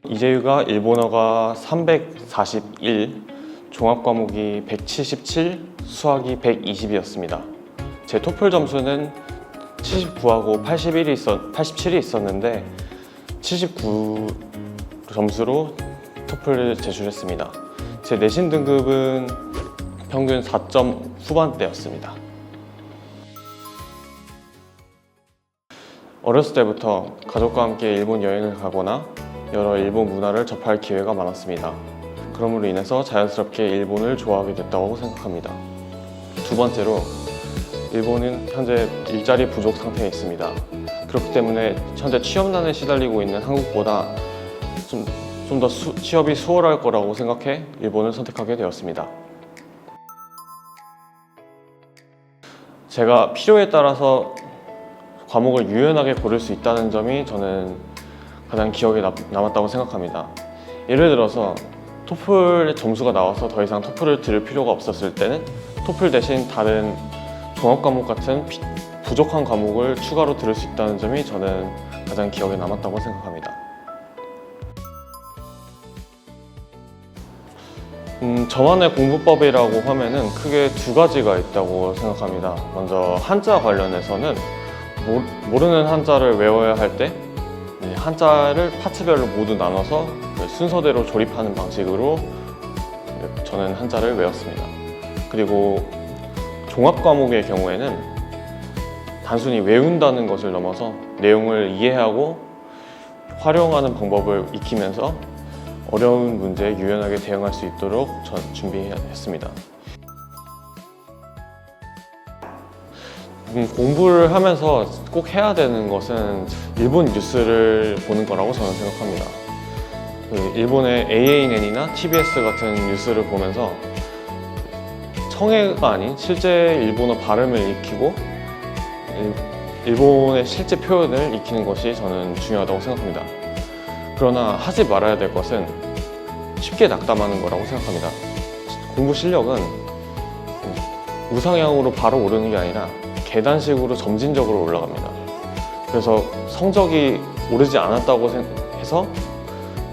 이재유가 일본어가 341, 종합과목이 177, 수학이 120이었습니다. 제 토플 점수는 79하고 87이 있었는데 79 점수로 토플을 제출했습니다. 제 내신 등급은 평균 4점 후반대였습니다. 어렸을 때부터 가족과 함께 일본 여행을 가거나 여러 일본 문화를 접할 기회가 많았습니다. 그러므로 인해서 자연스럽게 일본을 좋아하게 됐다고 생각합니다. 두 번째로, 일본은 현재 일자리 부족 상태에 있습니다. 그렇기 때문에 현재 취업난에 시달리고 있는 한국보다 좀 더 취업이 수월할 거라고 생각해 일본을 선택하게 되었습니다. 제가 필요에 따라서 과목을 유연하게 고를 수 있다는 점이 저는 가장 기억에 남았다고 생각합니다. 예를 들어서 토플의 점수가 나와서 더 이상 토플을 들을 필요가 없었을 때는 토플 대신 다른 종합과목 같은 부족한 과목을 추가로 들을 수 있다는 점이 저는 가장 기억에 남았다고 생각합니다. 저만의 공부법이라고 하면은 크게 두 가지가 있다고 생각합니다. 먼저 한자 관련해서는 모르는 한자를 외워야 할 때 한자를 파트별로 모두 나눠서 순서대로 조립하는 방식으로 저는 한자를 외웠습니다. 그리고 종합 과목의 경우에는 단순히 외운다는 것을 넘어서 내용을 이해하고 활용하는 방법을 익히면서 어려운 문제에 유연하게 대응할 수 있도록 준비했습니다. 공부를 하면서 꼭 해야 되는 것은 일본 뉴스를 보는 거라고 저는 생각합니다. 일본의 ANN이나 TBS 같은 뉴스를 보면서 청해가 아닌 실제 일본어 발음을 익히고 일본의 실제 표현을 익히는 것이 저는 중요하다고 생각합니다. 그러나 하지 말아야 될 것은 쉽게 낙담하는 거라고 생각합니다. 공부 실력은 우상향으로 바로 오르는 게 아니라 계단식으로 점진적으로 올라갑니다. 그래서 성적이 오르지 않았다고 해서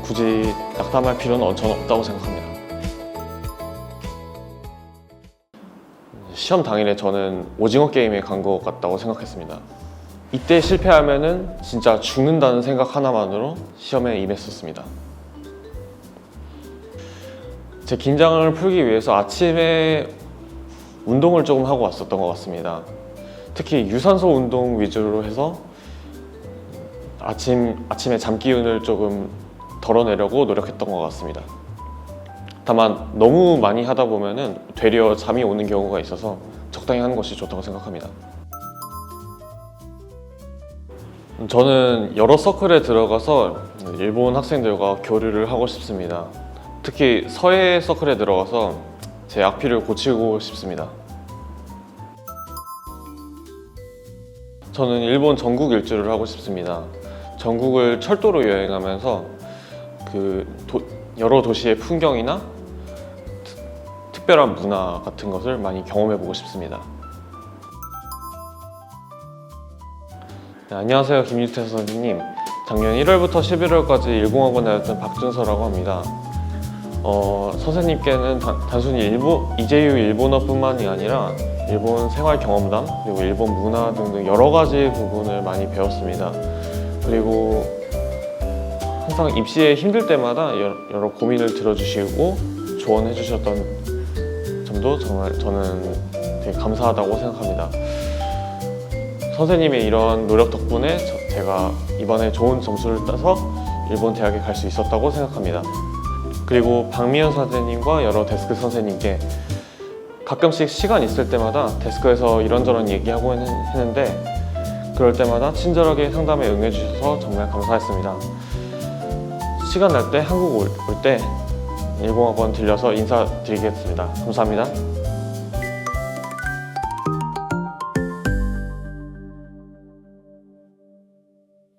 굳이 낙담할 필요는 저는 없다고 생각합니다. 시험 당일에 저는 오징어 게임에 간 것 같다고 생각했습니다. 이때 실패하면은 진짜 죽는다는 생각 하나만으로 시험에 임했었습니다. 제 긴장을 풀기 위해서 아침에 운동을 조금 하고 왔었던 것 같습니다. 특히 유산소 운동 위주로 해서 아침에 잠 기운을 조금 덜어내려고 노력했던 것 같습니다. 다만 너무 많이 하다 보면은 되려 잠이 오는 경우가 있어서 적당히 하는 것이 좋다고 생각합니다. 저는 여러 서클에 들어가서 일본 학생들과 교류를 하고 싶습니다. 특히 서예 서클에 들어가서 제 악필을 고치고 싶습니다. 저는 일본 전국 일주를 하고 싶습니다. 전국을 철도로 여행하면서 여러 도시의 풍경이나 특별한 문화 같은 것을 많이 경험해보고 싶습니다. 네, 안녕하세요, 김유태 선생님. 작년 1월부터 11월까지 일공학원 다녔던 박준서라고 합니다. 선생님께는 단순히 이재유 일본어뿐만이 아니라 일본 생활 경험담, 그리고 일본 문화 등등 여러 가지 부분을 많이 배웠습니다. 그리고 항상 입시에 힘들 때마다 여러 고민을 들어주시고 조언해 주셨던 점도 정말 저는 되게 감사하다고 생각합니다. 선생님의 이런 노력 덕분에 제가 이번에 좋은 점수를 따서 일본 대학에 갈 수 있었다고 생각합니다. 그리고 박미연 선생님과 여러 데스크 선생님께 가끔씩 시간 있을 때마다 데스크에서 이런저런 얘기하고 했는데 그럴 때마다 친절하게 상담에 응해주셔서 정말 감사했습니다. 시간 날 때 한국 올 때 일공학원 들려서 인사드리겠습니다. 감사합니다.